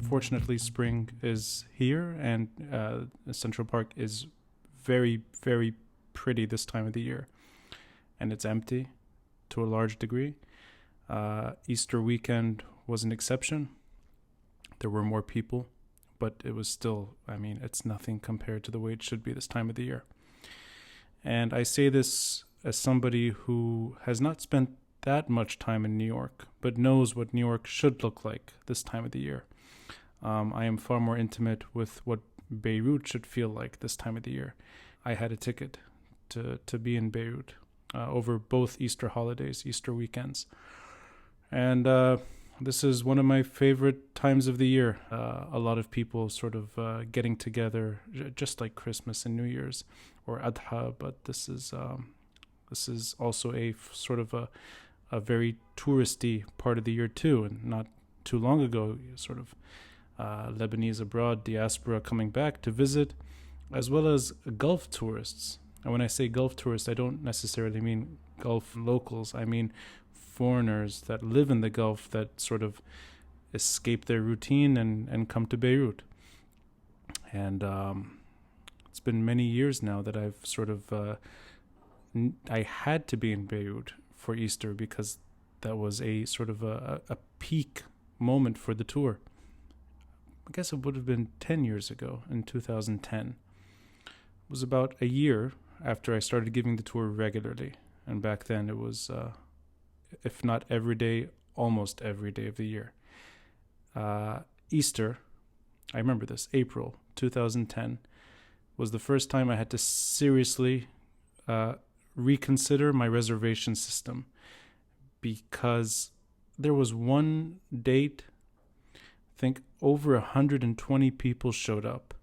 Fortunately, spring is here, and Central Park is very, very pretty this time of the year. And it's empty to a large degree. Easter weekend was an exception. There were more people, but it was still, it's nothing compared to the way it should be this time of the year. And I say this as somebody who has not spent that much time in New York, but knows what New York should look like this time of the year. I am far more intimate with what Beirut should feel like this time of the year. I had a ticket to be in Beirut over both Easter holidays, Easter weekends. And this is one of my favorite times of the year. A lot of people sort of getting together, just like Christmas and New Year's or Adha, but this is also a sort of a very touristy part of the year too, and not too long ago, sort of Lebanese abroad diaspora coming back to visit, as well as Gulf tourists. And when I say Gulf tourists, I don't necessarily mean Gulf locals. I mean foreigners that live in the Gulf that sort of escape their routine and come to Beirut. And it's been many years now that I've sort of I had to be in Beirut for Easter because that was a sort of a peak moment for the tour. I guess it would have been 10 years ago, in 2010. It was about a year after I started giving the tour regularly. And back then it was, if not every day, almost every day of the year. Easter, I remember this, April 2010, was the first time I had to seriously reconsider my reservation system, because there was one date, I think over 120 people showed up,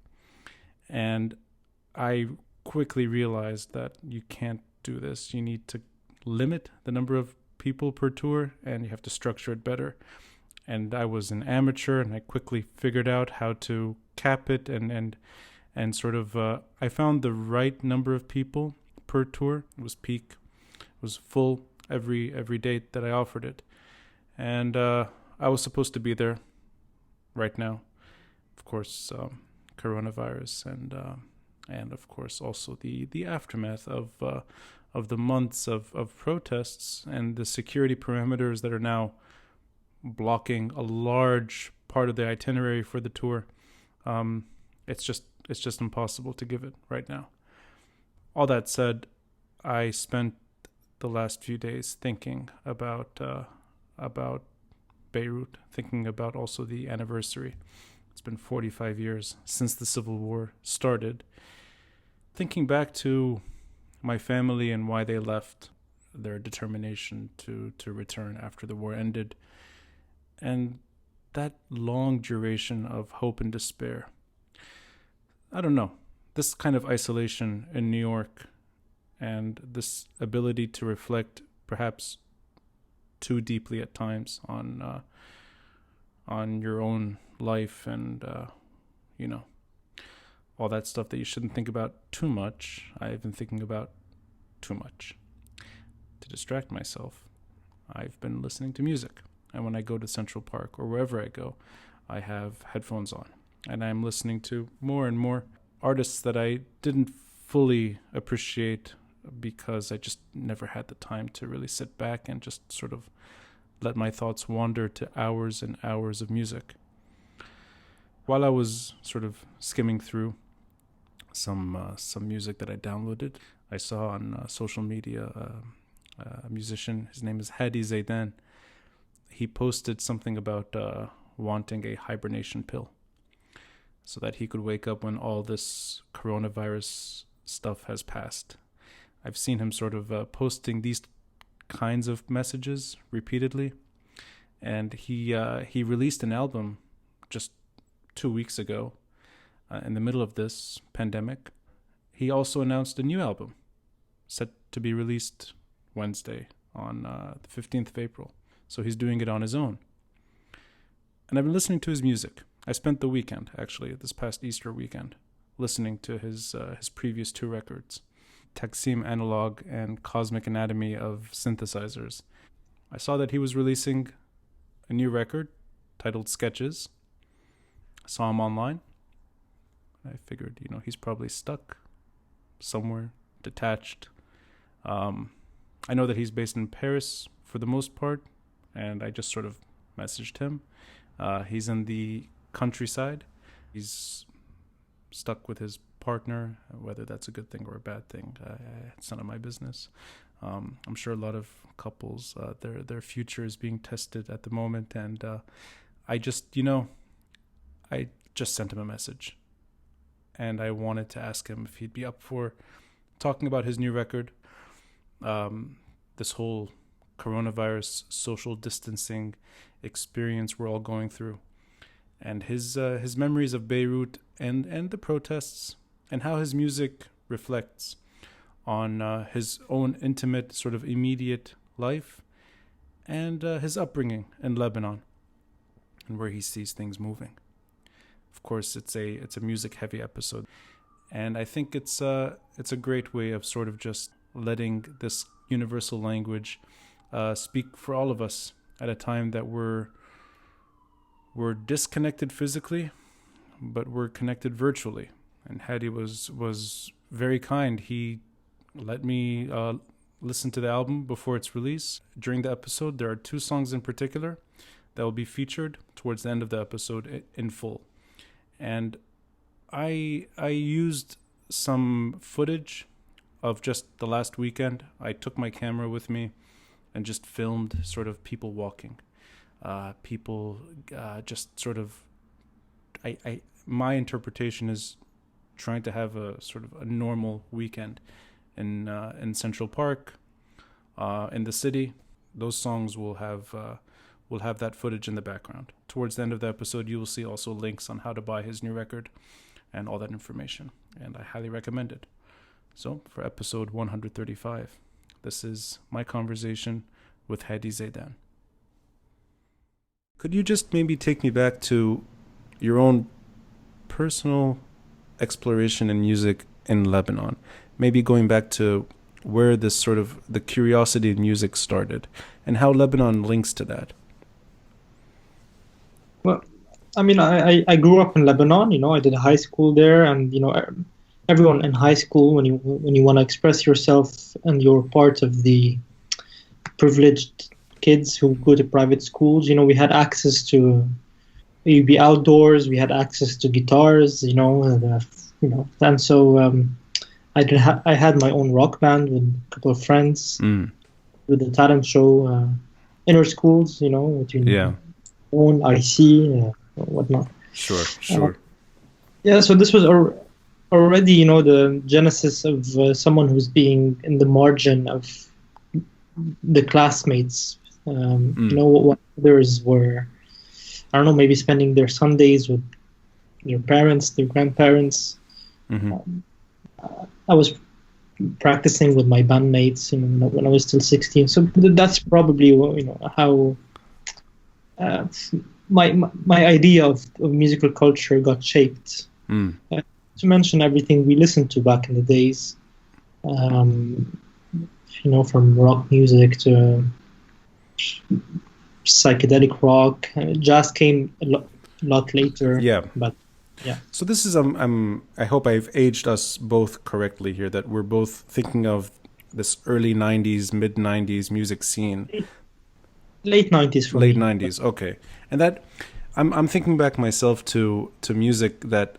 and I quickly realized that you can't do this. You need to limit the number of people per tour, and you have to structure it better. And I was an amateur, and I quickly figured out how to cap it and sort of I found the right number of people per tour. It was peak, it was full every date that I offered it, and I was supposed to be there right now. Of course, coronavirus and of course also the aftermath of the months of protests and the security parameters that are now blocking a large part of the itinerary for the tour. It's just impossible to give it right now. All that said, I spent the last few days thinking about Beirut, thinking about also the anniversary. It's been 45 years since the Civil War started. Thinking back to my family and why they left, their determination to return after the war ended, and that long duration of hope and despair. I don't know, this kind of isolation in New York and this ability to reflect perhaps too deeply at times on your own life and all that stuff that you shouldn't think about too much. I've been thinking about too much. To distract myself, I've been listening to music. And when I go to Central Park or wherever I go, I have headphones on. And I'm listening to more and more artists that I didn't fully appreciate because I just never had the time to really sit back and just sort of let my thoughts wander to hours and hours of music. While I was sort of skimming through some music that I downloaded, I saw on social media a musician. His name is Hadi Zeidan. He posted something about wanting a hibernation pill so that he could wake up when all this coronavirus stuff has passed. I've seen him sort of posting these kinds of messages repeatedly, and he released an album just 2 weeks ago in the middle of this pandemic. He also announced a new album set to be released Wednesday on the 15th of April. So he's doing it on his own. And I've been listening to his music. I spent the weekend, actually, this past Easter weekend, listening to his previous 2 records, Taksim Analog and Cosmic Anatomy of Synthesizers. I saw that he was releasing a new record titled Sketches. I saw him online. I figured, he's probably stuck somewhere, detached. I know that he's based in Paris for the most part, and I just sort of messaged him. He's in the countryside. He's stuck with his partner, whether that's a good thing or a bad thing. It's none of my business. I'm sure a lot of couples, their future is being tested at the moment, and I just sent him a message, and I wanted to ask him if he'd be up for talking about his new record, this whole coronavirus social distancing experience we're all going through, and his memories of Beirut and the protests, and how his music reflects on his own intimate, sort of immediate life, and his upbringing in Lebanon, and where he sees things moving. Of course, it's a music-heavy episode, and I think it's a great way of sort of just letting this universal language speak for all of us at a time that we're disconnected physically, but we're connected virtually. And Hadi was very kind. He let me listen to the album before its release. During the episode, there are 2 songs in particular that will be featured towards the end of the episode in full. And I used some footage of just the last weekend. I took my camera with me and just filmed sort of people walking. People just sort of... my interpretation is trying to have a sort of a normal weekend in Central Park, in the city. Those songs will have that footage in the background. Towards the end of the episode, you will see also links on how to buy his new record and all that information, and I highly recommend it. So, for episode 135, this is my conversation with Hadi Zeidan. Could you just maybe take me back to your own personal exploration in music in Lebanon? Maybe going back to where this sort of the curiosity in music started, and how Lebanon links to that. Well, I mean, I grew up in Lebanon. I did high school there, and everyone in high school, when you want to express yourself and you're part of the privileged kids who go to private schools, we had access to, you'd be outdoors. We had access to guitars, and so I had my own rock band with a couple of friends with the talent show, inner schools, between own IC, whatnot. Sure. Yeah, so this was already, the genesis of someone who's being in the margin of the classmates. What others were, I don't know, maybe spending their Sundays with their parents, their grandparents. Mm-hmm. I was practicing with my bandmates, when I was still 16. So that's probably, how my idea of musical culture got shaped. To mention everything we listened to back in the days, from rock music to psychedelic rock. Jazz came a lot later. Yeah. But yeah. So this is I hope I've aged us both correctly here, that we're both thinking of this early 90s, mid 90s music scene. Late 90s for Late me. 90s, okay. And that I'm thinking back myself to music that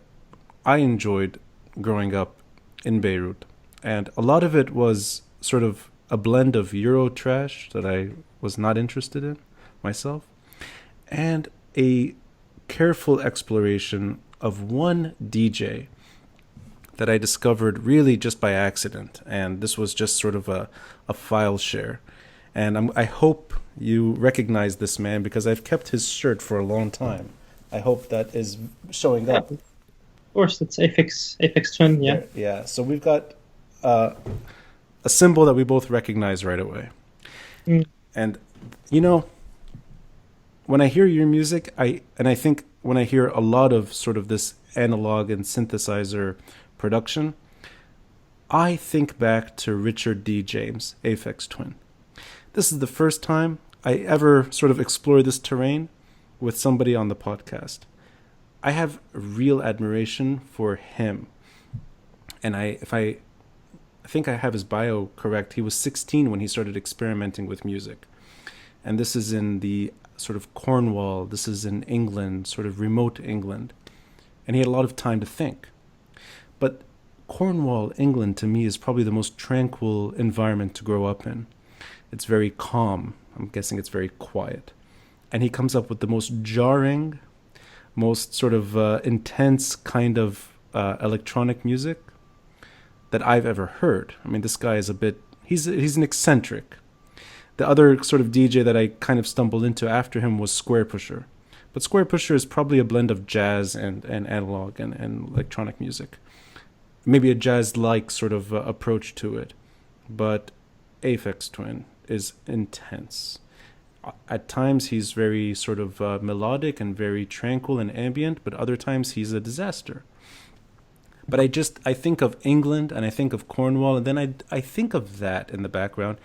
I enjoyed growing up in Beirut. And a lot of it was sort of a blend of Euro trash that I was not interested in myself, and a careful exploration of one DJ that I discovered really just by accident. And this was just sort of a file share. And I hope you recognize this man because I've kept his shirt for a long time. I hope that is showing up. Of course, it's Aphex Twin, yeah. Yeah, so we've got a symbol that we both recognize right away. And, you know, when I hear your music, I think when I hear a lot of sort of this analog and synthesizer production, I think back to Richard D. James, Aphex Twin. This is the first time I ever sort of explore this terrain with somebody on the podcast. I have real admiration for him. And I think I have his bio correct. He was 16 when he started experimenting with music. And this is in the sort of Cornwall, this is in England, sort of remote England. And he had a lot of time to think. But Cornwall, England, to me, is probably the most tranquil environment to grow up in. It's very calm. I'm guessing it's very quiet. And he comes up with the most jarring, most sort of intense kind of electronic music that I've ever heard. I mean, this guy is he's an eccentric. The other sort of DJ that I kind of stumbled into after him was Square Pusher. But Square Pusher is probably a blend of jazz and analog and electronic music. Maybe a jazz-like sort of approach to it. But Aphex Twin is intense. At times he's very sort of melodic and very tranquil and ambient, but other times he's a disaster. But I think of England and I think of Cornwall, and then I think of that in the background.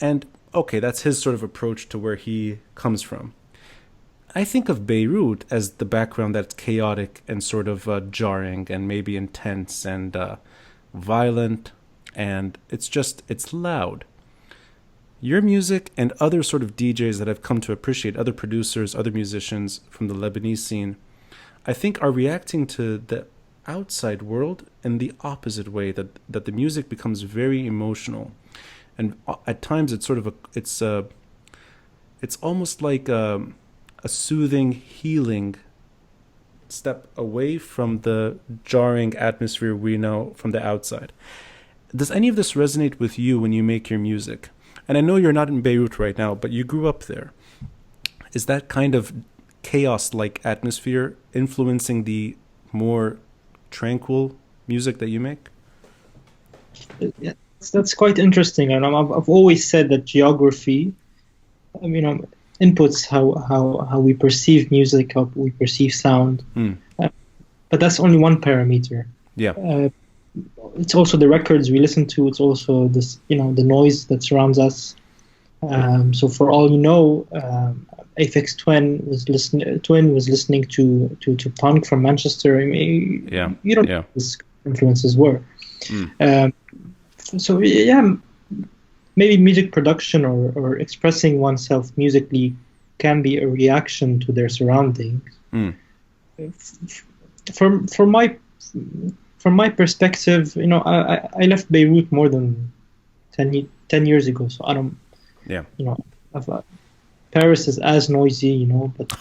And okay, that's his sort of approach to where he comes from. I think of Beirut as the background that's chaotic and sort of jarring and maybe intense and violent, and it's loud. Your music and other sort of DJs that I've come to appreciate, other producers, other musicians from the Lebanese scene, I think are reacting to the outside world in the opposite way, that the music becomes very emotional. And at times it's sort of it's almost like a soothing, healing step away from the jarring atmosphere we know from the outside. Does any of this resonate with you when you make your music? And I know you're not in Beirut right now, but you grew up there. Is that kind of chaos-like atmosphere influencing the more tranquil music that you make? Yeah, that's quite interesting. And I've always said that geography, inputs how we perceive music, how we perceive sound. But that's only one parameter. Yeah. It's also the records we listen to. It's also this, the noise that surrounds us. So for all you know, Aphex Twin was listening to punk from Manchester. I mean, you don't know what his influences were. So yeah, maybe music production or expressing oneself musically can be a reaction to their surroundings. From my perspective, I left Beirut more than 10 years ago, so I don't. Yeah. Paris is as noisy, but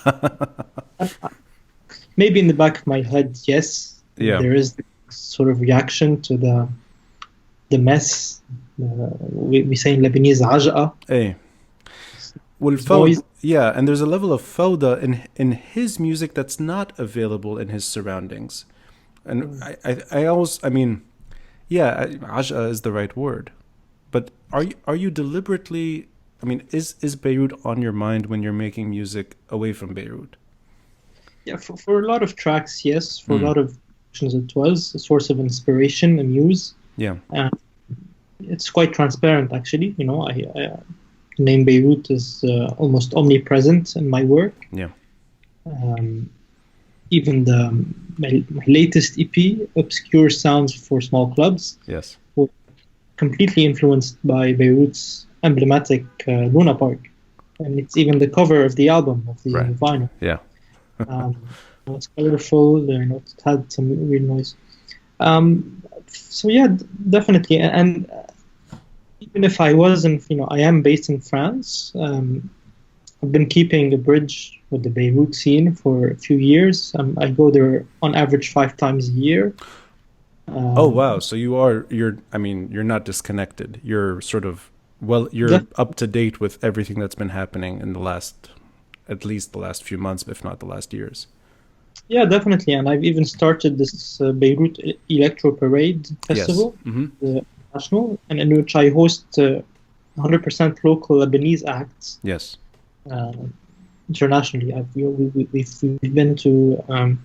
maybe in the back of my head, yes, there is this sort of reaction to the mess. We say in Lebanese, aj'a. Hey. Well, and there's a level of fawda in his music that's not available in his surroundings. And I always, aj'a is the right word. But are you deliberately, is Beirut on your mind when you're making music away from Beirut? Yeah, for a lot of tracks, yes. For a lot of musicians, it was a source of inspiration, a muse. Yeah. It's quite transparent, actually. I name Beirut is almost omnipresent in my work. Yeah. Even my latest EP, Obscure Sounds for Small Clubs, yes, was completely influenced by Beirut's emblematic Luna Park. And it's even the cover of the album, of the vinyl. Yeah. It's colorful, it had some weird noise. So yeah, definitely. And even if I wasn't, I am based in France. I've been keeping a bridge with the Beirut scene for a few years. I go there on average 5 times a year. Oh wow! So you're not disconnected. You're sort of you're up to date with everything that's been happening in at least the last few months, if not the last years. Yeah, definitely. And I've even started this Beirut Electro Parade Yes. Festival, the national, and in which I host 100% local Lebanese acts Yes. uh, internationally. We've been to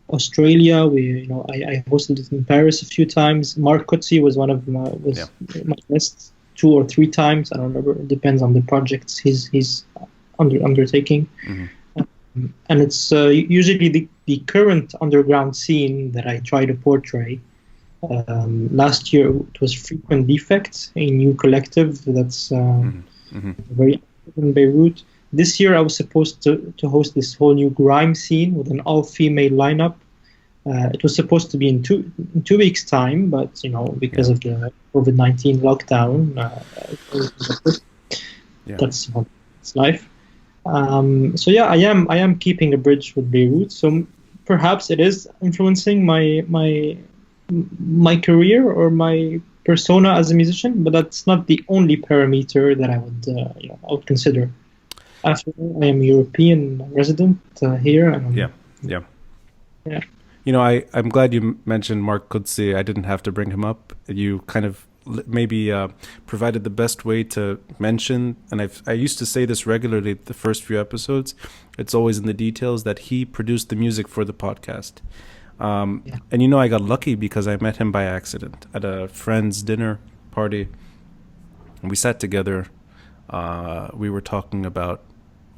Australia. I hosted it in Paris a few times. Mark Kutsi was my guest 2 or 3 times. I don't remember. It depends on the projects he's undertaking. And it's usually the current underground scene that I try to portray. Last year it was Frequent Defects, a new collective that's very active in Beirut. This year I was supposed to host this whole new grime scene with an all-female lineup. It was supposed to be in 2 weeks' time, but because of the COVID-19 lockdown, that's life. So yeah, I am keeping a bridge with Beirut. So perhaps it is influencing my career or my persona as a musician, but that's not the only parameter that I would consider. After all, I am a European resident here. And Yeah. Yeah. I'm glad you mentioned Mark Kutsi. I didn't have to bring him up. You kind of maybe provided the best way to mention, and I used to say this regularly the first few episodes. It's always in the details that he produced the music for the podcast. And I got lucky because I met him by accident at a friend's dinner party. And we sat together. We were talking about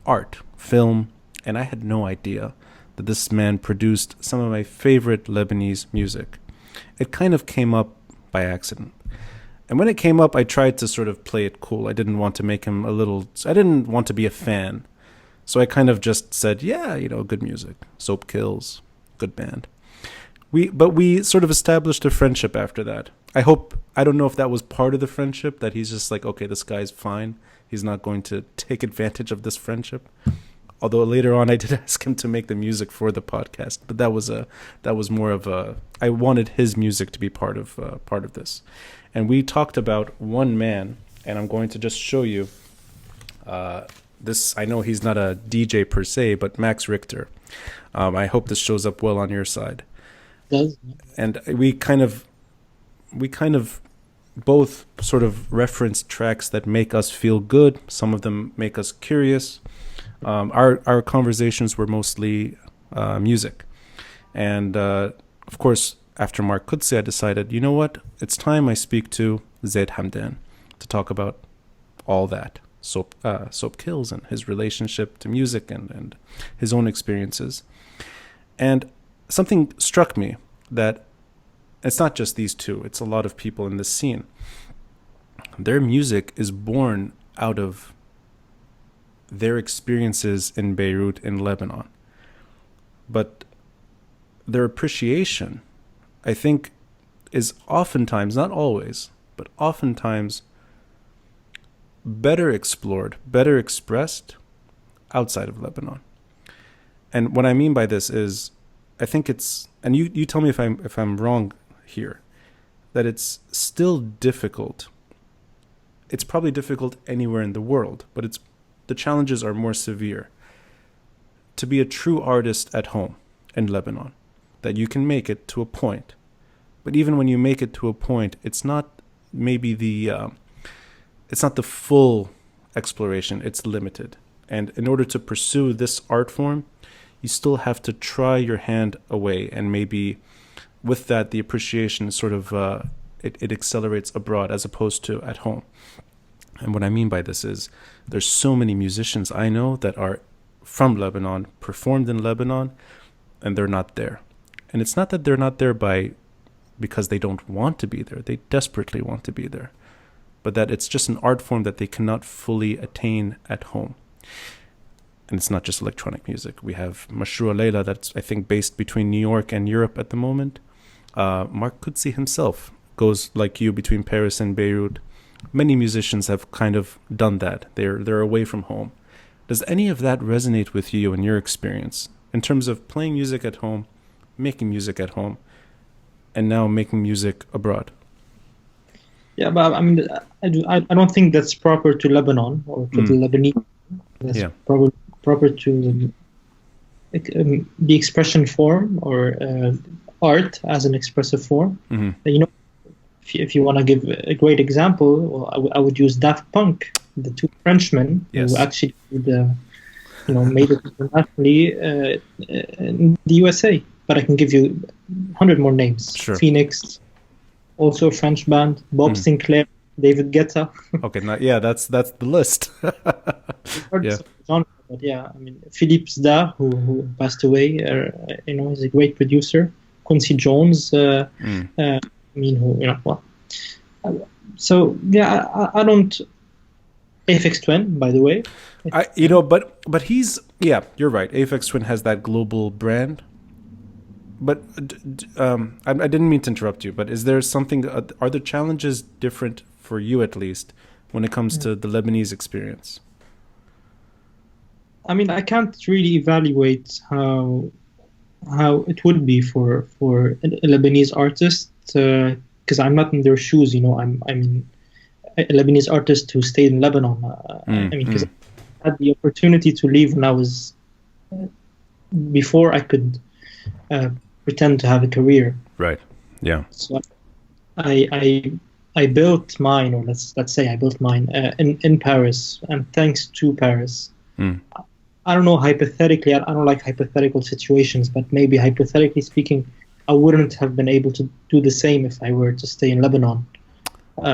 art, film, and I had no idea that this man produced some of my favorite Lebanese music. It kind of came up by accident. And when it came up, I tried to sort of play it cool. I didn't want to make him I didn't want to be a fan. So I kind of just said, yeah, good music. Soap Kills, good band. But we sort of established a friendship after that. I don't know if that was part of the friendship, that he's just like, okay, this guy's fine. He's not going to take advantage of this friendship. Although later on I did ask him to make the music for the podcast, but that was more of I wanted his music to be part of this. And we talked about one man, and I'm going to just show you this. I know he's not a DJ per se, but Max Richter. I hope this shows up well on your side. Does. And we kind of both sort of reference tracks that make us feel good. Some of them make us curious. Our conversations were mostly music. And of course, after Mark Kutsi, I decided, you know what? It's time I speak to Zaid Hamdan to talk about all that. Soap Kills and his relationship to music and his own experiences. And something struck me, that it's not just these two, it's a lot of people in this scene. Their music is born out of their experiences in Beirut, in Lebanon. But their appreciation, I think, is oftentimes, not always, but oftentimes better explored, better expressed outside of Lebanon. And what I mean by this is, I think it's, and you tell me if I'm wrong here, that it's still difficult. It's probably difficult anywhere in the world, but the challenges are more severe. To be a true artist at home in Lebanon, that you can make it to a point, but even when you make it to a point, it's not maybe it's not the full exploration. It's limited, and in order to pursue this art form, you still have to try your hand away, and maybe with that, the appreciation sort of it accelerates abroad as opposed to at home. And what I mean by this is, there's so many musicians I know that are from Lebanon, performed in Lebanon, and they're not there. And it's not that they're not there because they don't want to be there. They desperately want to be there. But that it's just an art form that they cannot fully attain at home. And it's not just electronic music. We have Mashrua Leila, that's, I think, based between New York and Europe at the moment. Mark Kutsi himself goes, like you, between Paris and Beirut. Many musicians have kind of done that. They're away from home. Does any of that resonate with you in your experience, in terms of playing music at home, making music at home, and now making music abroad. Yeah, but I mean, I don't think that's proper to Lebanon or to the Lebanese. That's proper to the expression form or art as an expressive form. You know, if you want to give a great example, well, I would use Daft Punk, the two Frenchmen who actually made it internationally in the USA. But I can give you 100 more names. Sure. Phoenix, also a French band. Bob Sinclair, David Guetta. Okay, that's the list. Genre, but yeah, I mean, Philippe Zdar, who passed away, he's a great producer. Quincy Jones, so yeah, I don't. Aphex Twin, by the way. But he's you're right. Aphex Twin has that global brand. But I didn't mean to interrupt you. But is there something? Are the challenges different for you, at least, when it comes to the Lebanese experience? I mean, I can't really evaluate how it would be for a Lebanese artist because I'm not in their shoes. I'm a Lebanese artist who stayed in Lebanon. Because I had the opportunity to leave when I was before I could pretend to have a career. Right. Yeah. So I built mine, or let's say I built mine in Paris, and thanks to Paris. I don't know, hypothetically, I don't like hypothetical situations, but maybe hypothetically speaking, I wouldn't have been able to do the same if I were to stay in Lebanon.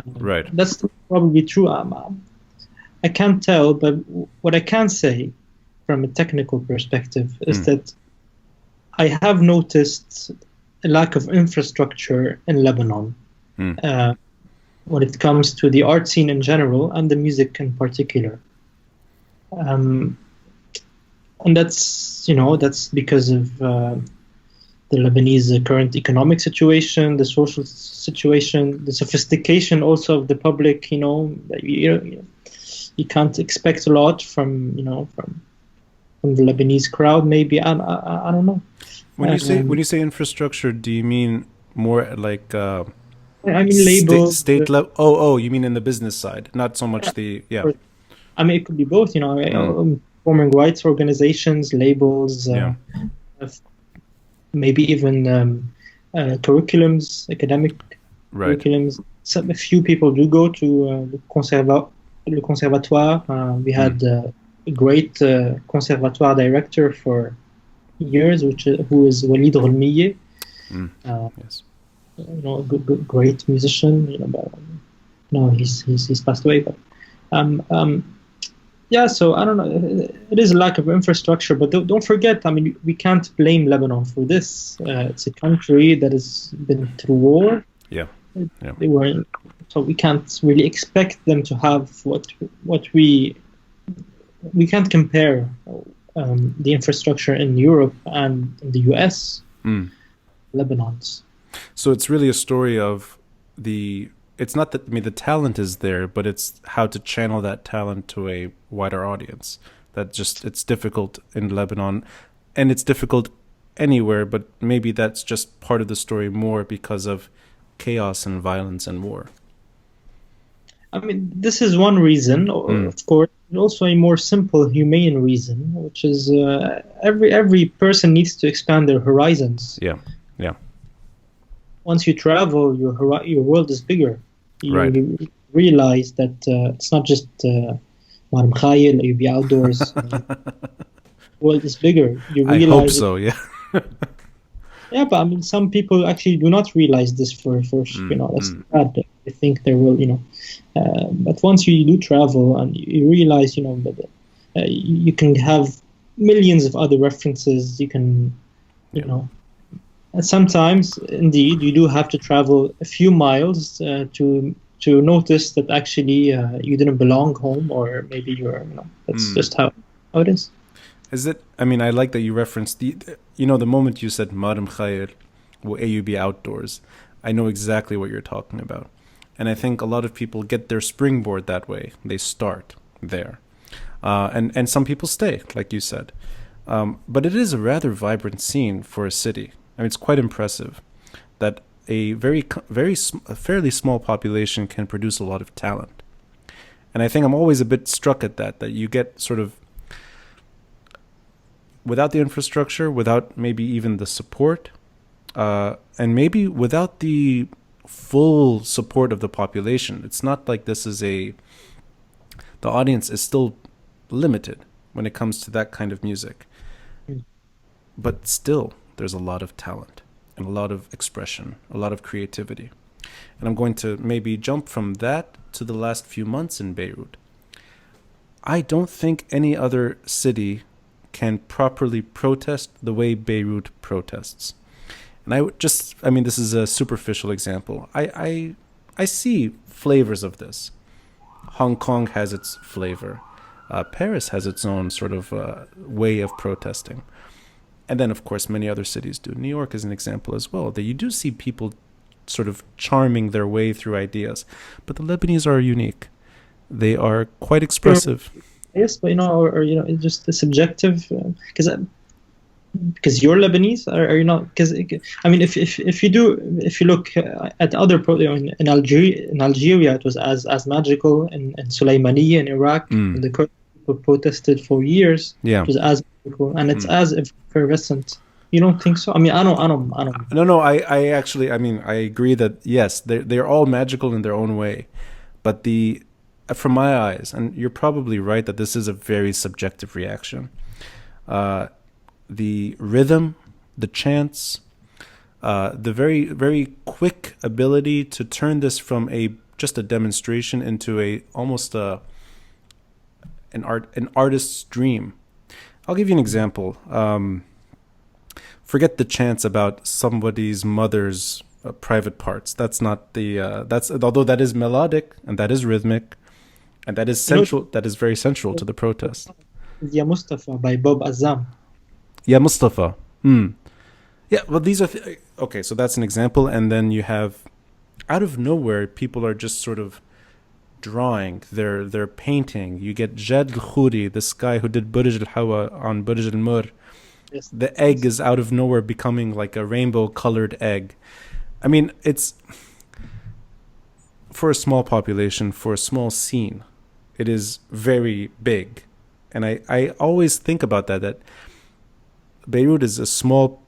Right. That's probably true. I can't tell, but what I can say from a technical perspective is that I have noticed a lack of infrastructure in Lebanon when it comes to the art scene in general and the music in particular. And that's because of the Lebanese current economic situation, the social situation, the sophistication also of the public. You can't expect a lot from the Lebanese crowd. Maybe I don't know. When you say infrastructure, do you mean more like? I mean labels. State level. Oh, you mean in the business side, not so much the. I mean, it could be both. Performing rights organizations, labels. Maybe even curriculums, academic curriculums. A few people do go to le conservatoire. We had a great conservatoire director for years, who is Walid Rolmiye. Yes. A great musician. But no, he's passed away. But so I don't know. It is a lack of infrastructure, but don't forget. I mean, we can't blame Lebanon for this. It's a country that has been through war. They were, so we can't really expect them to have what we can't compare the infrastructure in Europe and in the US. Lebanon's. So it's really a story of it's not that, the talent is there, but it's how to channel that talent to a wider audience. It's difficult in Lebanon, and it's difficult anywhere, but maybe that's just part of the story more because of chaos and violence and war. I mean, this is one reason, of course, and also a more simple, humane reason, which is every person needs to expand their horizons. Yeah. Once you travel, your world is bigger. You realize that it's not just you be outdoors. World is bigger. You realize. I hope so. Yeah. Yeah, but I mean, some people actually do not realize this for that's bad. They think they will, but once you do travel and you realize, that you can have millions of other references. You can, and sometimes, indeed, you do have to travel a few miles to notice that actually you didn't belong home, or maybe that's just how it is. Is it? I mean, I like that you referenced the moment you said Madam Khair will AUB outdoors. I know exactly what you're talking about, and I think a lot of people get their springboard that way. They start there, and some people stay, like you said. But it is a rather vibrant scene for a city. I mean, it's quite impressive that a a fairly small population can produce a lot of talent. And I think I'm always a bit struck at that you get sort of, without the infrastructure, without maybe even the support, and maybe without the full support of the population. It's not like the audience is still limited when it comes to that kind of music. But still, there's a lot of talent and a lot of expression, a lot of creativity. And I'm going to maybe jump from that to the last few months in Beirut. I don't think any other city can properly protest the way Beirut protests. And this is a superficial example. I see flavors of this. Hong Kong has its flavor. Paris has its own sort of way of protesting. And then, of course, many other cities do. New York is an example as well, that you do see people sort of charming their way through ideas. But the Lebanese are unique. They are quite expressive. Yes, but it's just the subjective, because you're Lebanese, or you're not? Because if you look at other in Algeria, it was as magical, in Sulaymaniyah in Iraq, the Kurds protested for years. Yeah, it was as magical, and it's as effervescent. You don't think so? I mean, I don't. No. I actually, I agree that yes, they're all magical in their own way, but from my eyes, and you're probably right that this is a very subjective reaction. The rhythm, the chants, the very, very quick ability to turn this from just a demonstration into almost an artist's dream. I'll give you an example. Forget the chants about somebody's mother's private parts. That's not although that is melodic and that is rhythmic, and that is central. That is very central to the protest. Ya Mustafa by Bob Azam. Yeah, Mustafa. Yeah, well, these are... okay, so that's an example. And then you have, out of nowhere, people are just sort of drawing. They're painting. You get Jad al-Khouri, this guy who did Burj al-Hawa on Burj al-Mur. Yes. The egg is out of nowhere becoming like a rainbow-colored egg. I mean, it's... for a small population, for a small scene, it is very big. And I always think about that Beirut is a small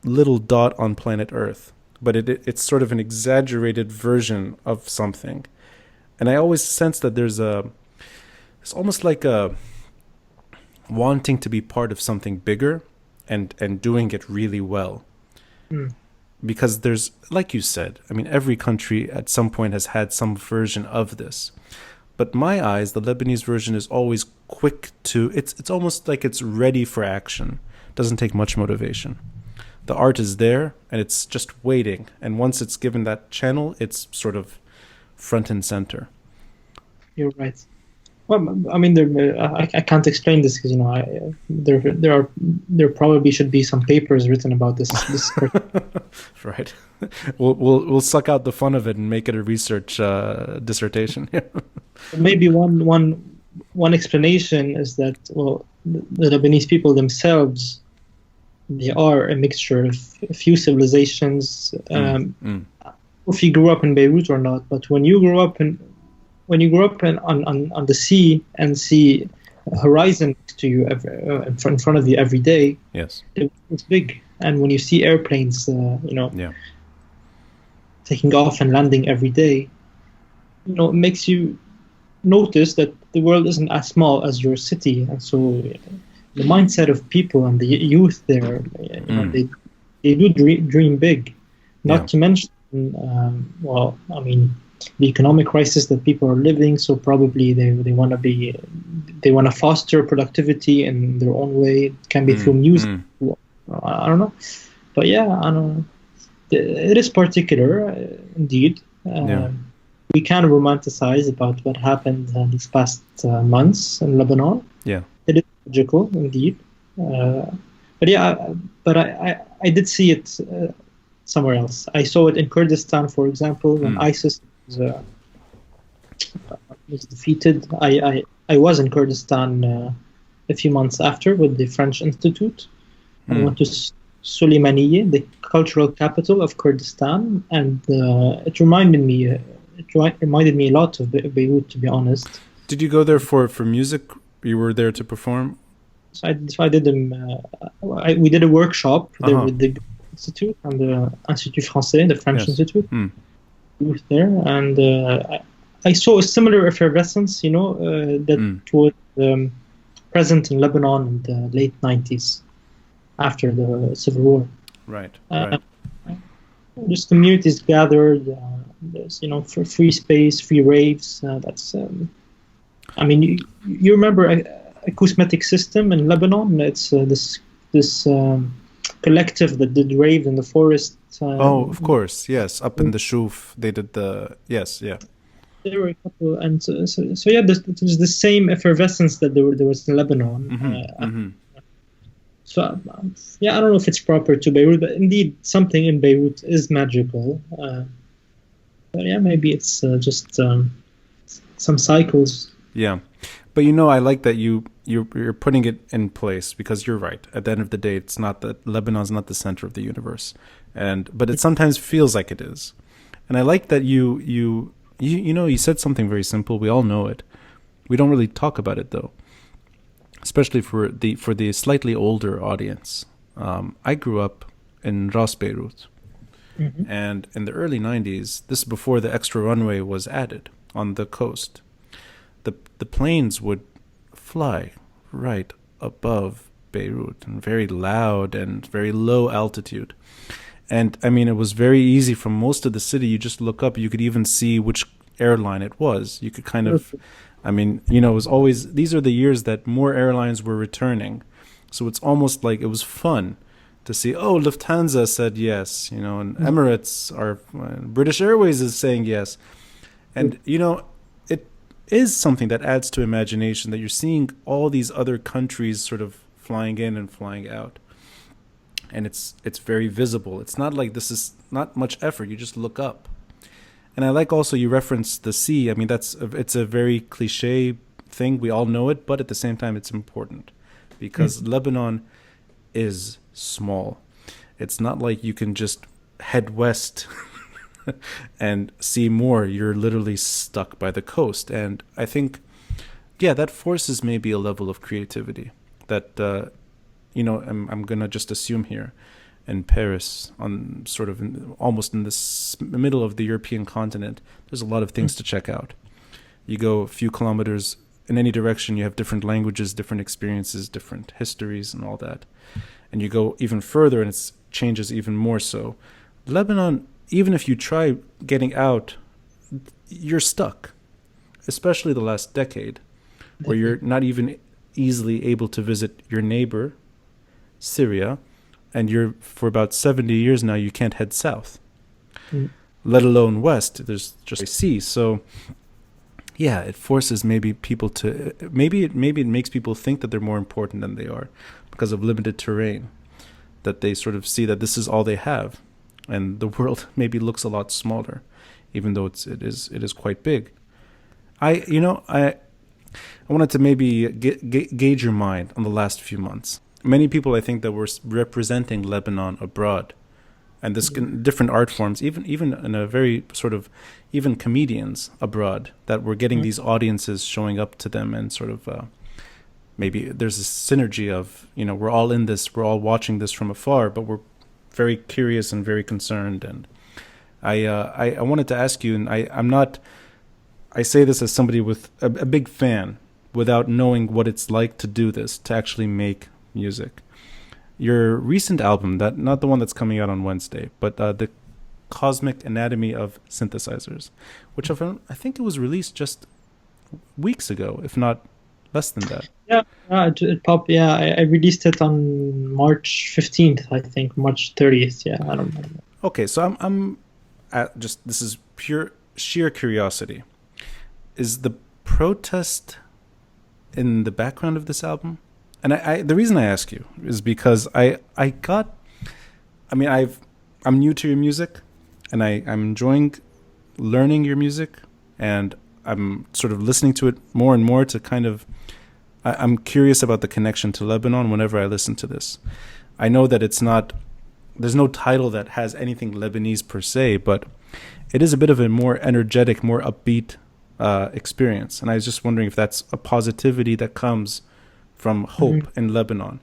little dot on planet Earth, but it's sort of an exaggerated version of something. And I always sense that it's almost like a wanting to be part of something bigger and doing it really well. Because there's, like you said, every country at some point has had some version of this. But my eyes, the Lebanese version is always quick it's almost like it's ready for action. Doesn't take much motivation. The art is there and it's just waiting, and once it's given that channel, it's sort of front and center. You're right. Well, I can't explain this because there probably should be some papers written about this. Right. We'll suck out the fun of it and make it a research dissertation. Maybe one explanation is that the Lebanese people themselves, they are a mixture of a few civilizations. If you grew up in Beirut or not, but when you grew up on the sea and see a horizon next to you in front of you every day, yes, it's big. And when you see airplanes, taking off and landing every day, it makes you notice that the world isn't as small as your city. And so the mindset of people and the youth there, they do dream big. Not to mention, the economic crisis that people are living. So probably they want to foster productivity in their own way. It can be through music. I don't know, but I don't know. It is particular, indeed. We can romanticize about what happened these past months in Lebanon. Yeah, it is tragical, indeed. But I did see it somewhere else. I saw it in Kurdistan, for example, when ISIS was defeated. I was in Kurdistan a few months after with the French Institute. I went to Suleymaniye, the cultural capital of Kurdistan, and it reminded me a lot of Beirut, to be honest. Did you go there for music? You were there to perform? So I did them. We did a workshop there with the Institute and the Institut Français, the French Institute. We were there, and I saw a similar effervescence, that was present in Lebanon in the late 90s, after the Civil War. Right. Just communities gathered. There's, for free space, free raves. That's. I mean, you remember a cosmetic system in Lebanon? It's this collective that did rave in the forest. Of course, yes. Up in the Shuf, they did yeah. There were a couple, and so yeah, there's the same effervescence that there was in Lebanon. So I don't know if it's proper to Beirut, but indeed something in Beirut is magical. But yeah, maybe it's just some cycles. Yeah, but I like that you're putting it in place, because you're right. At the end of the day, it's not that Lebanon's not the center of the universe, but it sometimes feels like it is. And I like that you said something very simple. We all know it. We don't really talk about it though, especially for the slightly older audience. I grew up in Ras Beirut, and in the early 90s, this is before the extra runway was added on the coast. The planes would fly right above Beirut, and very loud and very low altitude. And I mean, it was very easy from most of the city. You just look up, you could even see which airline it was. You could kind of, it was always, these are the years that more airlines were returning. So it's almost like it was fun to see, Lufthansa said yes, and Emirates, British Airways is saying yes. And, it is something that adds to imagination, that you're seeing all these other countries sort of flying in and flying out. And it's very visible. It's not like this is not much effort. You just look up. And I like also you referenced the sea. I mean, it's a very cliche thing. We all know it, but at the same time, it's important, because Lebanon is small. It's not like you can just head west and see more. You're literally stuck by the coast. And I think, that forces maybe a level of creativity that, I'm going to just assume here in Paris, on sort of almost in the middle of the European continent, there's a lot of things to check out. You go a few kilometers in any direction, you have different languages, different experiences, different histories and all that. And you go even further and it changes even more so. Lebanon, even if you try getting out, you're stuck, especially the last decade, where you're not even easily able to visit your neighbor, Syria, and you're for about 70 years now, you can't head south, let alone west. There's just a sea. So yeah, it forces maybe people to, maybe it makes people think that they're more important than they are, because of limited terrain, that they sort of see that this is all they have, and the world maybe looks a lot smaller, even though it is quite big. I wanted to maybe gauge your mind on the last few months. Many people, I think, that were representing Lebanon abroad, and this different art forms, even in a very sort of, even comedians abroad, that were getting these audiences showing up to them, and sort of maybe there's a synergy of, we're all in this, we're all watching this from afar, but we're very curious and very concerned. And I wanted to ask you, and I say this as somebody with a big fan, without knowing what it's like to do this, to actually make music. Your recent album, that not the one that's coming out on Wednesday, but the Cosmic Anatomy of Synthesizers, which I think it was released just weeks ago, if not less than that. Yeah, it popped. Yeah, I released it on March 15th, I think, March 30th. Yeah, I don't know. Okay, so I'm just, this is sheer curiosity. Is the protest in the background of this album? And the reason I ask you is because I'm new to your music, and I'm enjoying learning your music, and I'm sort of listening to it more and more to kind of, I'm curious about the connection to Lebanon whenever I listen to this. I know that it's not there's no title that has anything Lebanese per se, but it is a bit of a more energetic, more upbeat experience. And I was just wondering if that's a positivity that comes from hope in Lebanon.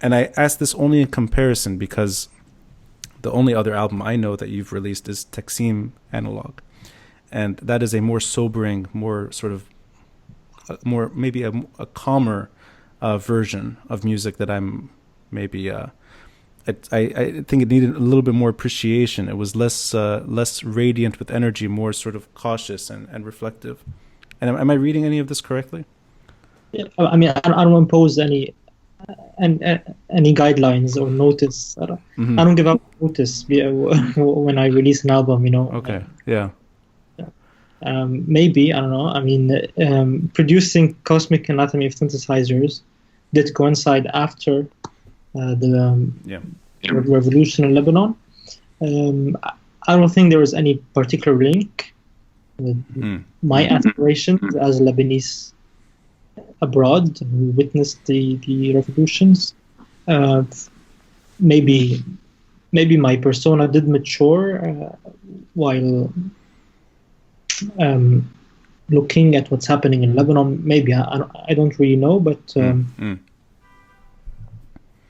And I ask this only in comparison because the only other album I know that you've released is Taksim Analog. And that is a more sobering, more sort of, more maybe a calmer version of music that I'm maybe... I think it needed a little bit more appreciation. It was less radiant with energy, more sort of cautious and reflective. And am I reading any of this correctly? Yeah, I mean, I don't impose any guidelines or notice. I don't give out notice when I release an album. Okay. Yeah. Maybe, I don't know. I mean, producing Cosmic Anatomy of Synthesizers did coincide after the revolution in Lebanon. I don't think there was any particular link with my aspirations as Lebanese abroad who witnessed the revolutions. Maybe my persona did mature while looking at what's happening in Lebanon. Maybe I don't really know, but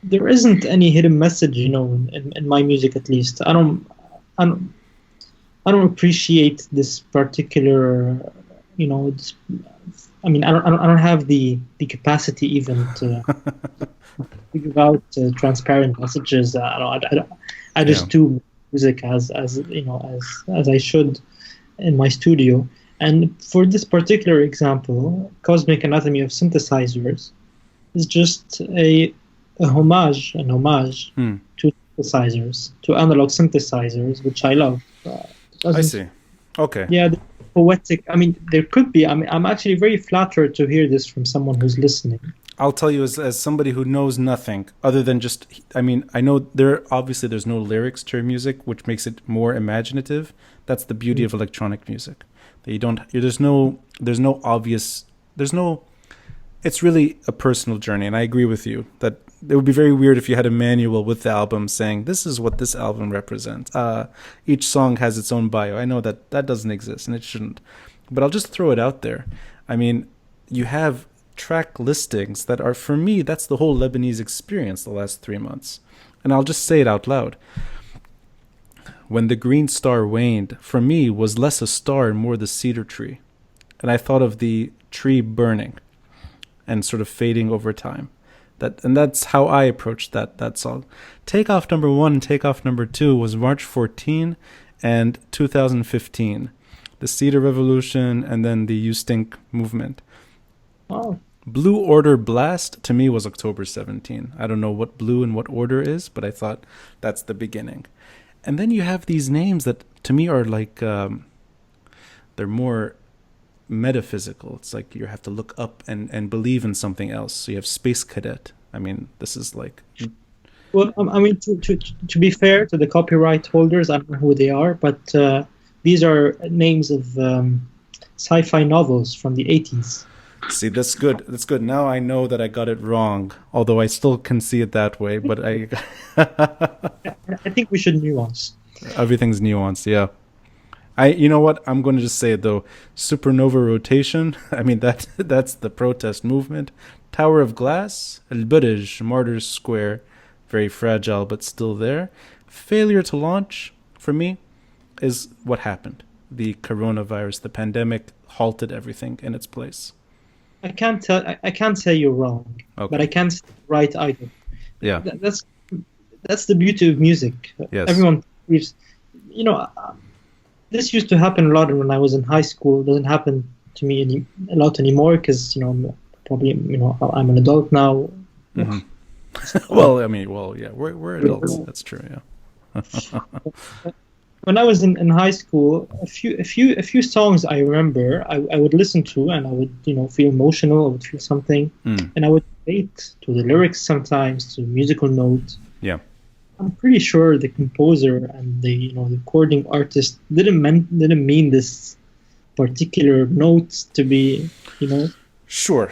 there isn't any hidden message, in my music at least. I don't appreciate this particular, I mean, I don't have the capacity even to figure out transparent messages. I just do music as I should in my studio. And for this particular example, Cosmic Anatomy of Synthesizers is just an homage to synthesizers, to analog synthesizers, which I love. I see. Okay. Yeah, the poetic. I mean, there could be. I mean, I'm actually very flattered to hear this from someone who's listening. I'll tell you, as somebody who knows nothing other than just, I mean, I know there's no lyrics to your music, which makes it more imaginative. That's the beauty of electronic music. That you don't. There's no obvious. It's really a personal journey, and I agree with you that it would be very weird if you had a manual with the album saying this is what this album represents. Each song has its own bio. I know that doesn't exist, and it shouldn't. But I'll just throw it out there. I mean, you have track listings that are, for me, that's the whole Lebanese experience the last 3 months. And I'll just say it out loud. When the green star waned, for me, was less a star and more the cedar tree. And I thought of the tree burning and sort of fading over time. And that's how I approached that song. Takeoff number 1 and Takeoff number 2 was March 14 and 2015. The Cedar Revolution and then the You Stink movement. Wow. Blue Order Blast to me was October 17. I don't know what blue and what order is, but I thought that's the beginning. And then you have these names that to me are like, they're more metaphysical. It's like you have to look up and believe in something else. So you have Space Cadet. I mean, this is like... Well, I mean, to be fair to the copyright holders, I don't know who they are, but these are names of sci-fi novels from the 80s. See, that's good. That's good. Now I know that I got it wrong, although I still can see it that way. But I think we should nuance. Everything's nuanced, yeah. You know what? I'm going to just say it though. Supernova Rotation. I mean, that's the protest movement. Tower of Glass. Al-Burj, Martyrs Square. Very fragile, but still there. Failure to launch, for me, is what happened. The coronavirus, the pandemic, halted everything in its place. I can't say you're wrong, okay. But I can't say right either. Yeah, that's the beauty of music. Yes. Everyone believes, this used to happen a lot when I was in high school. It doesn't happen to me a lot anymore because probably I'm an adult now. Mm-hmm. We're adults. That's true. Yeah. When I was in high school, a few songs I remember I would listen to and I would feel emotional. I would feel something, and I would relate to the lyrics sometimes, to musical notes. Yeah, I'm pretty sure the composer and the recording artist didn't mean this particular note to be Sure.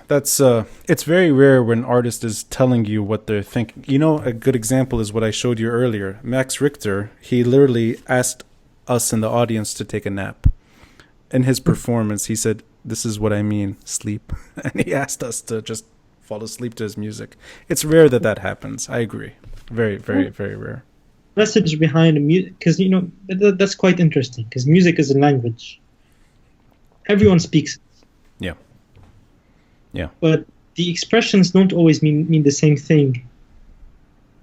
That's it's very rare when an artist is telling you what they're thinking. You know, a good example is what I showed you earlier. Max Richter, he literally asked us in the audience to take a nap. In his performance, he said, "This is what I mean, sleep." And he asked us to just fall asleep to his music. It's rare that happens. I agree. Very, very, very rare. Message behind the music, because that's quite interesting, because music is a language. Everyone speaks it. Yeah. But the expressions don't always mean the same thing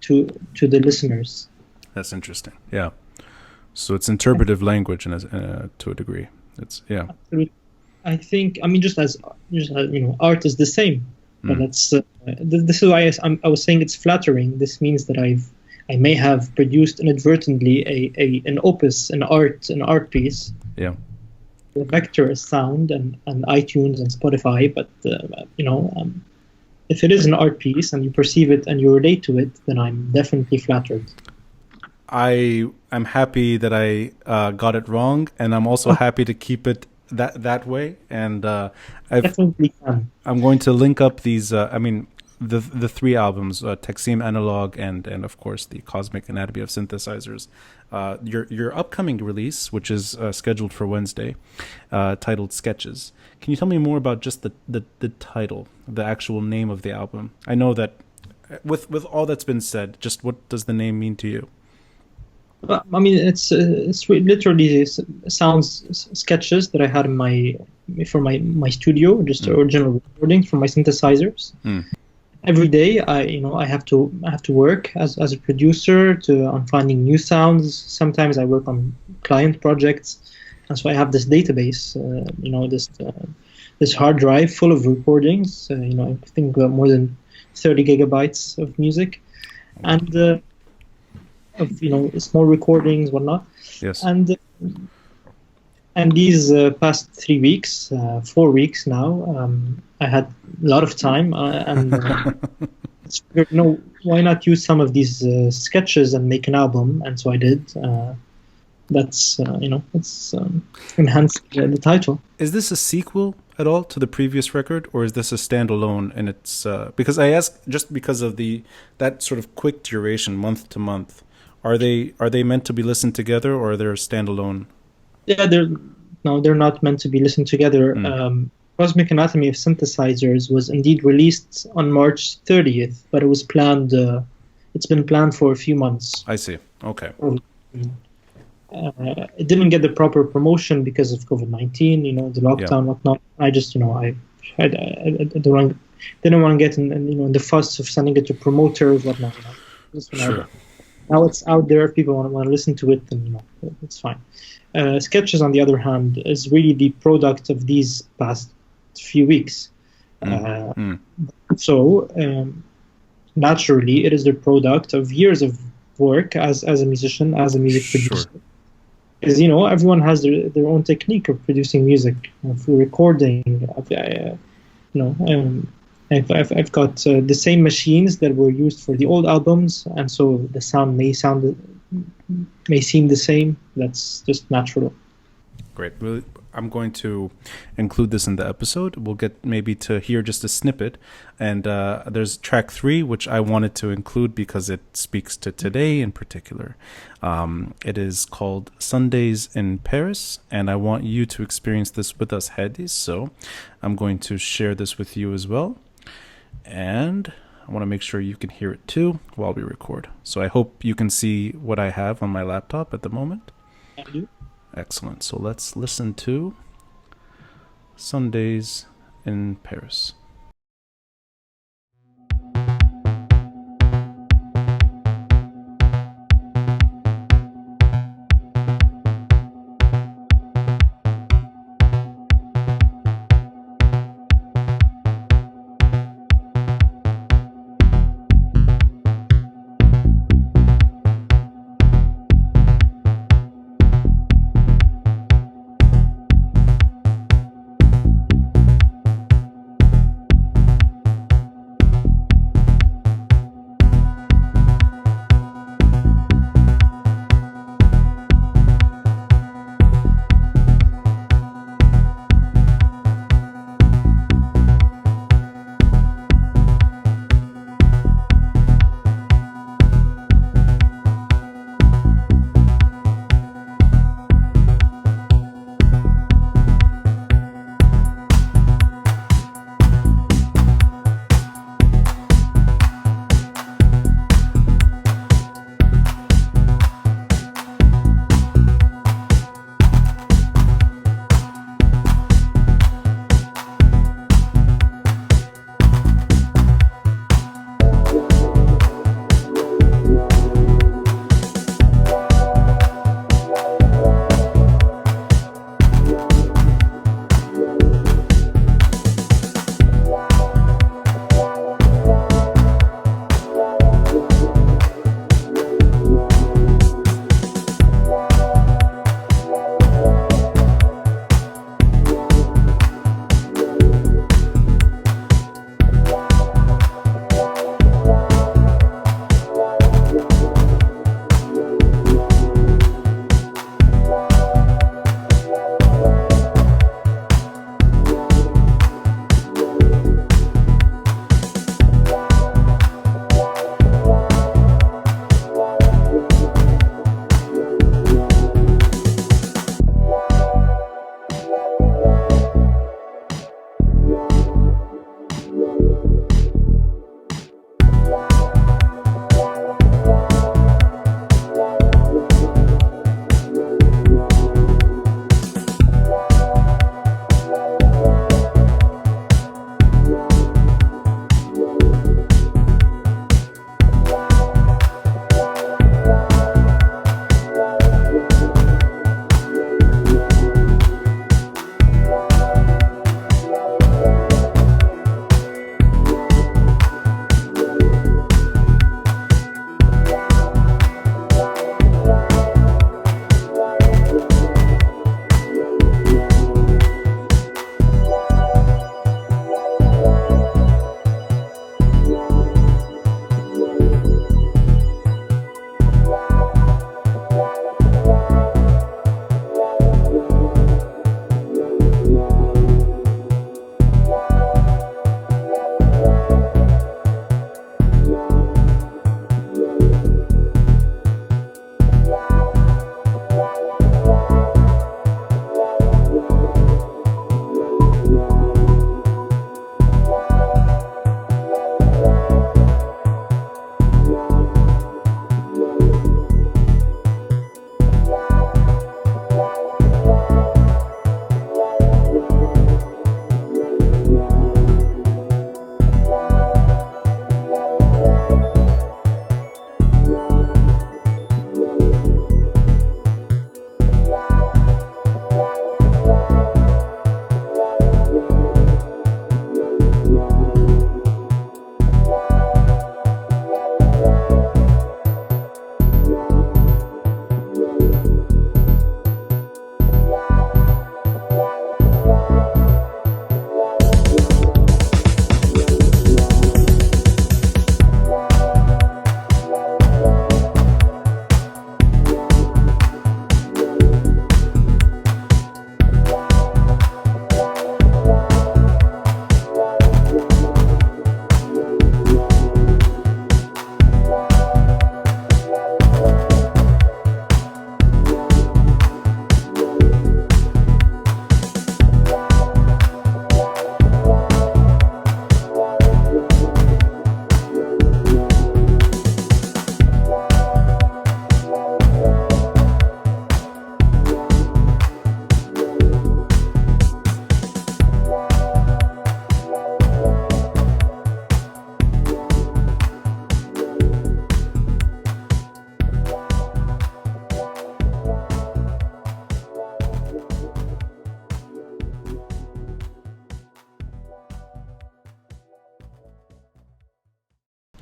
to the listeners. That's interesting. Yeah. So it's interpretive language to a degree. It's Absolutely. I think, just as art is the same. But that's this is why I was saying it's flattering. This means that I may have produced inadvertently an opus, an art piece. Yeah. The vector is sound and iTunes and Spotify, but if it is an art piece and you perceive it and you relate to it, then I'm definitely flattered. I'm happy that I got it wrong, and I'm also happy to keep it that way. And definitely can. I'm going to link up these. The three albums, Taksim Analog and of course the Cosmic Anatomy of Synthesizers. Your upcoming release, which is scheduled for Wednesday, titled Sketches. Can you tell me more about just the title, the actual name of the album? I know that with all that's been said, just what does the name mean to you? It's literally sounds sketches that I had in my studio, just original recordings from my synthesizers. Every day, I have to work as a producer on finding new sounds. Sometimes I work on client projects, and so I have this database, this hard drive full of recordings. I think more than 30 gigabytes of music, and of small recordings, whatnot. Yes. And these past 3 weeks, 4 weeks now, I had a lot of time, and why not use some of these sketches and make an album? And so I did. It's enhanced the title. Is this a sequel at all to the previous record, or is this a standalone? And it's because I ask just because of that sort of quick duration, month to month. Are they meant to be listened together, or are they standalone? Yeah, they're not meant to be listened together. Cosmic Anatomy of Synthesizers was indeed released on March 30th, but it was planned. It's been planned for a few months. I see. Okay. It didn't get the proper promotion because of COVID-19. The lockdown, whatnot. I just, I didn't want to get in the fuss of sending it to promoters, whatnot. Sure. Now it's out there. If people want to listen to it, then it's fine. Sketches, on the other hand, is really the product of these past few weeks. So naturally, it is the product of years of work as a musician, as a music producer. Because everyone has their own technique of producing music, for recording. I've got the same machines that were used for the old albums, and so the sound may seem the same. That's just natural. Great. Well, I'm going to include this in the episode. We'll get maybe to hear just a snippet. And there's track 3, which I wanted to include because it speaks to today in particular. It is called Sundays in Paris, and I want you to experience this with us, Hadi. So I'm going to share this with you as well. And I want to make sure you can hear it too while we record. So I hope you can see what I have on my laptop at the moment. I do. Excellent. So let's listen to Sundays in Paris.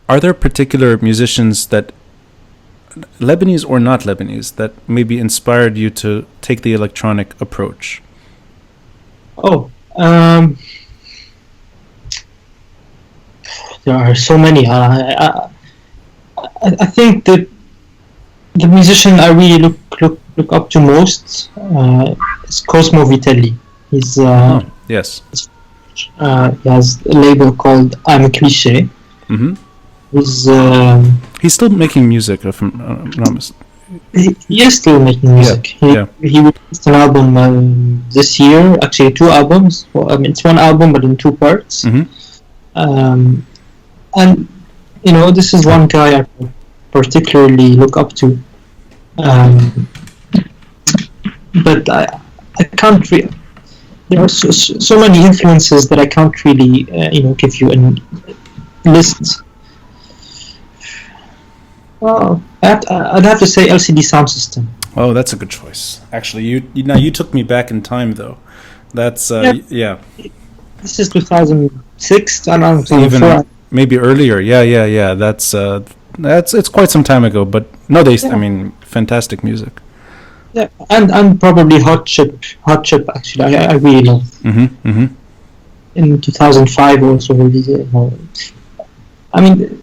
are there particular musicians that, Lebanese or not Lebanese, that maybe inspired you to take the electronic approach? Oh, there are so many. I think the musician I really look up to most is Cosmo Vitelli. He's yes. He has a label called I'm a Cliché. Mm-hmm. He's still making music, if I'm not mistaken. He is still making music. He released an album this year, actually 2 albums. Well, I mean, it's 1 album but in 2 parts. Mm-hmm. And you know, this is one guy I particularly look up to. But I can't really. There are so many influences that I can't really give you a list. Oh, I'd have to say LCD Sound System. Oh, that's a good choice. Actually, you took me back in time though. That's yeah. This is 2006. I don't know, even maybe earlier. Yeah. That's it's quite some time ago. But no, I mean, fantastic music. Yeah, and probably Hot Chip actually. I really love. Mm-hmm. Mm-hmm. In 2005 also released. I mean.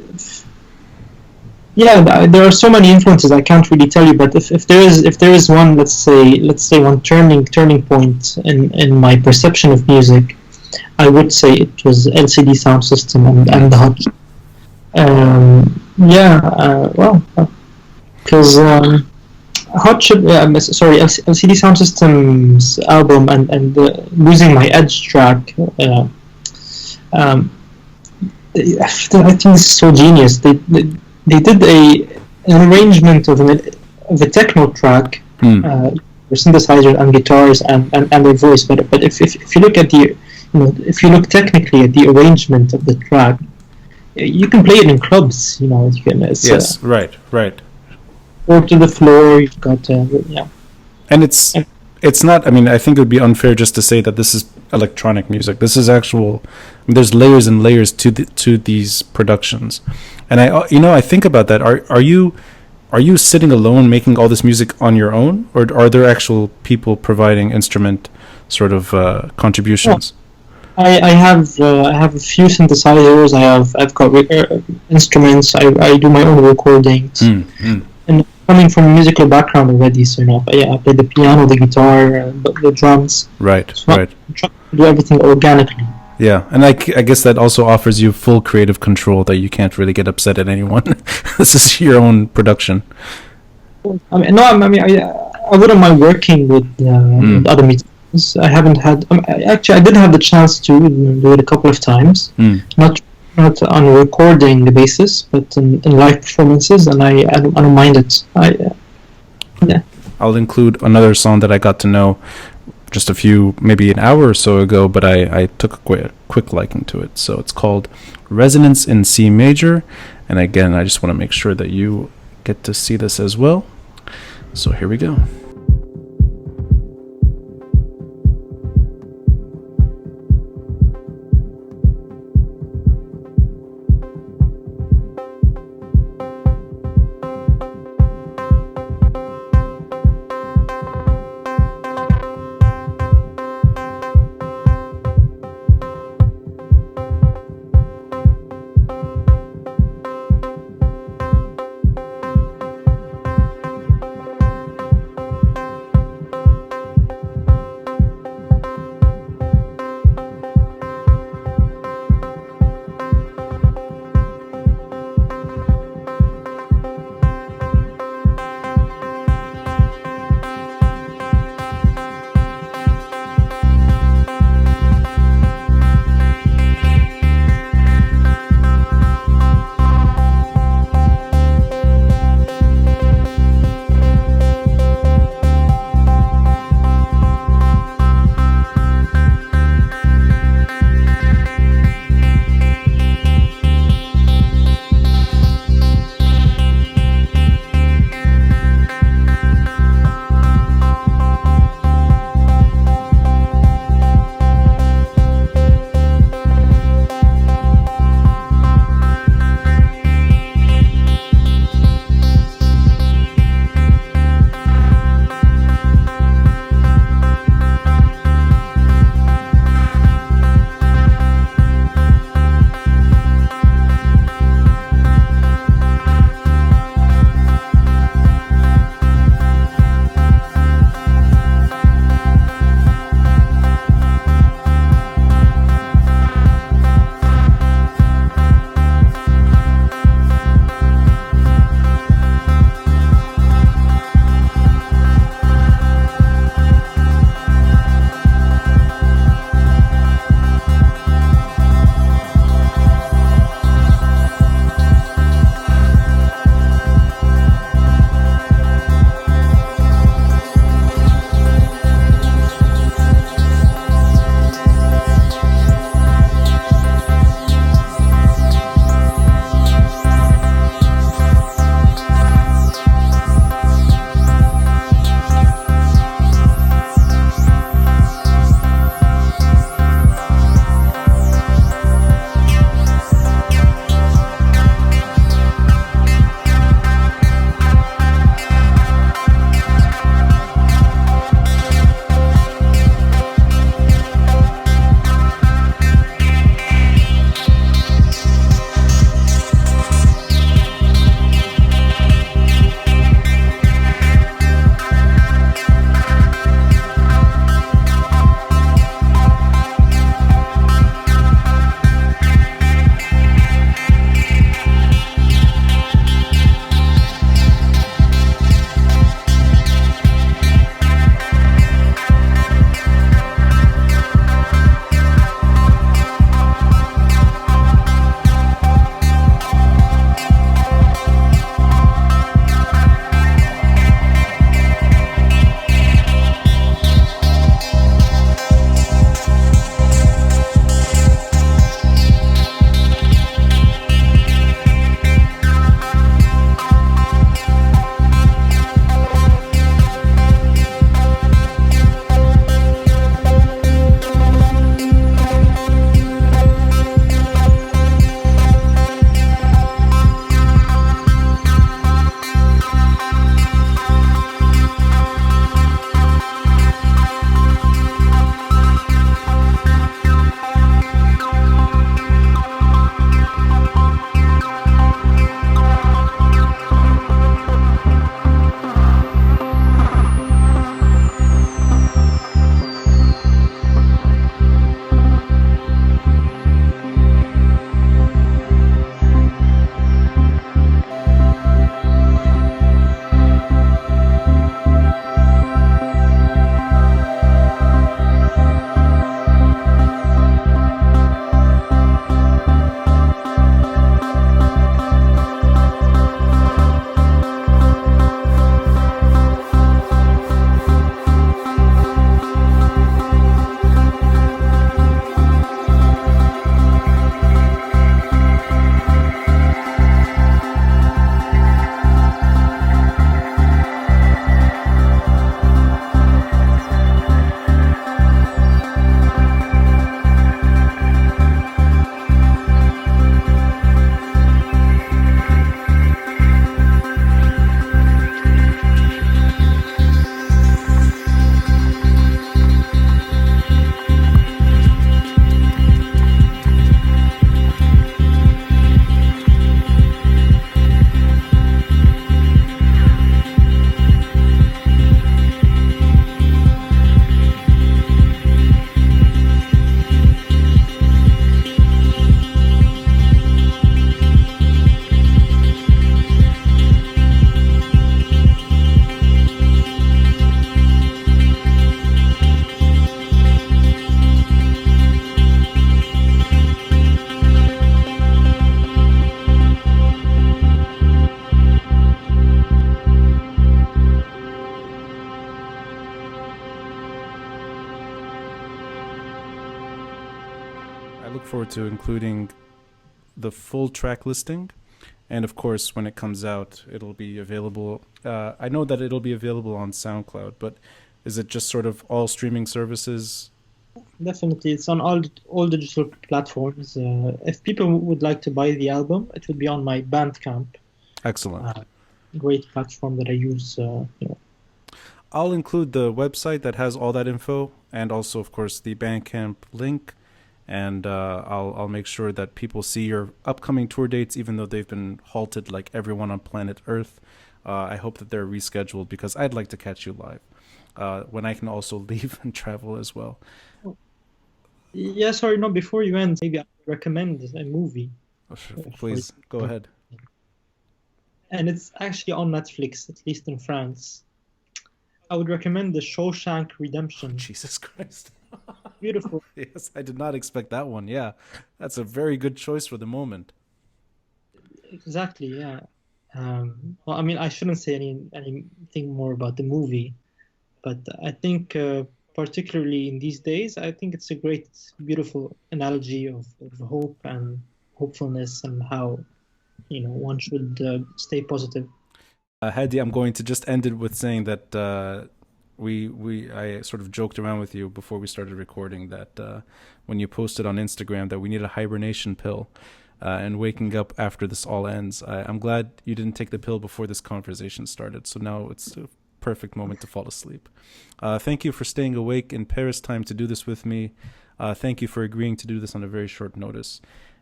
Yeah, there are so many influences I can't really tell you, but if there is one, let's say one turning point in my perception of music, I would say it was LCD Sound System and the Hot. Because Hot Chip, LCD Sound System's album and Losing My Edge track. I think it's so genius. They did an arrangement of a techno track, with synthesizers and guitars and their voice. But if you look at if you look technically at the arrangement of the track, you can play it in clubs. You know, you can. Right. Or to the floor. You've got And it's not. I mean, I think it would be unfair just to say that this is electronic music. This is actual. I mean, there's layers and layers to these productions. And I think about that. Are you sitting alone making all this music on your own, or are there actual people providing instrument sort of contributions? I have a few synthesizers. I've got instruments. I do my own recordings. And coming from a musical background already, so I play the piano, the guitar, the drums. Right. I'm trying to do everything organically. Yeah, and I guess that also offers you full creative control, that you can't really get upset at anyone. This is your own production. I wouldn't mind working with other musicians. I haven't had. I did have the chance to do it a couple of times. Not on a recording basis, but in live performances, and I don't mind it. I'll include another song that I got to know just maybe an hour or so ago, but I took a quick liking to it. So it's called Resonance in C Major, and again, I just want to make sure that you get to see this as well. So here we go. look forward to including the full track listing. And of course, when it comes out, it'll be available. I know that it'll be available on SoundCloud, but is it just sort of all streaming services? Definitely, it's on all digital platforms. If people would like to buy the album, it would be on my Bandcamp. Excellent. Great platform that I use. I'll include the website that has all that info, and also, of course, the Bandcamp link. And I'll make sure that people see your upcoming tour dates, even though they've been halted like everyone on planet Earth. I hope that they're rescheduled because I'd like to catch you live when I can also leave and travel as well. Yeah, sorry, no, before you end, maybe I recommend a movie. Oh, please, go ahead. And it's actually on Netflix, at least in France. I would recommend The Shawshank Redemption. Oh, Jesus Christ. Beautiful. Yes, I did not expect that one. Yeah, that's a very good choice for the moment. Exactly, yeah. Well, I mean, I shouldn't say anything more about the movie, but I think particularly in these days, I think it's a great, beautiful analogy of hope and hopefulness and how, one should stay positive. Hadi, I'm going to just end it with saying that I sort of joked around with you before we started recording that when you posted on Instagram that we need a hibernation pill and waking up after this all ends. I'm glad you didn't take the pill before this conversation started, so now it's a perfect moment to fall asleep. Thank you for staying awake in Paris time to do this with me. Thank you for agreeing to do this on a very short notice.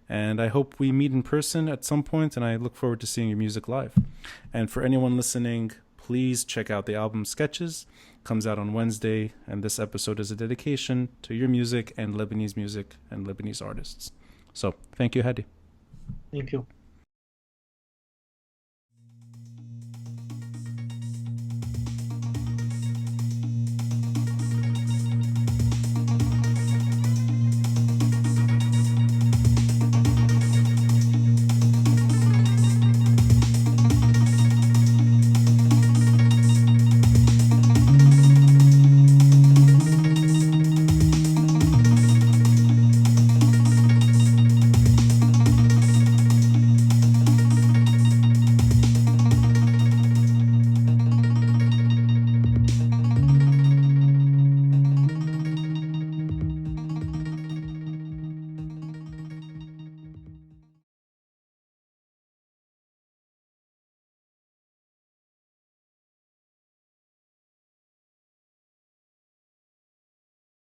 And I hope we meet in person at some point, and I look forward to seeing your music live. And for anyone listening, please check out the album Sketches. Comes out on Wednesday, and this episode is a dedication to your music and Lebanese artists. So, thank you, Hadi. Thank you.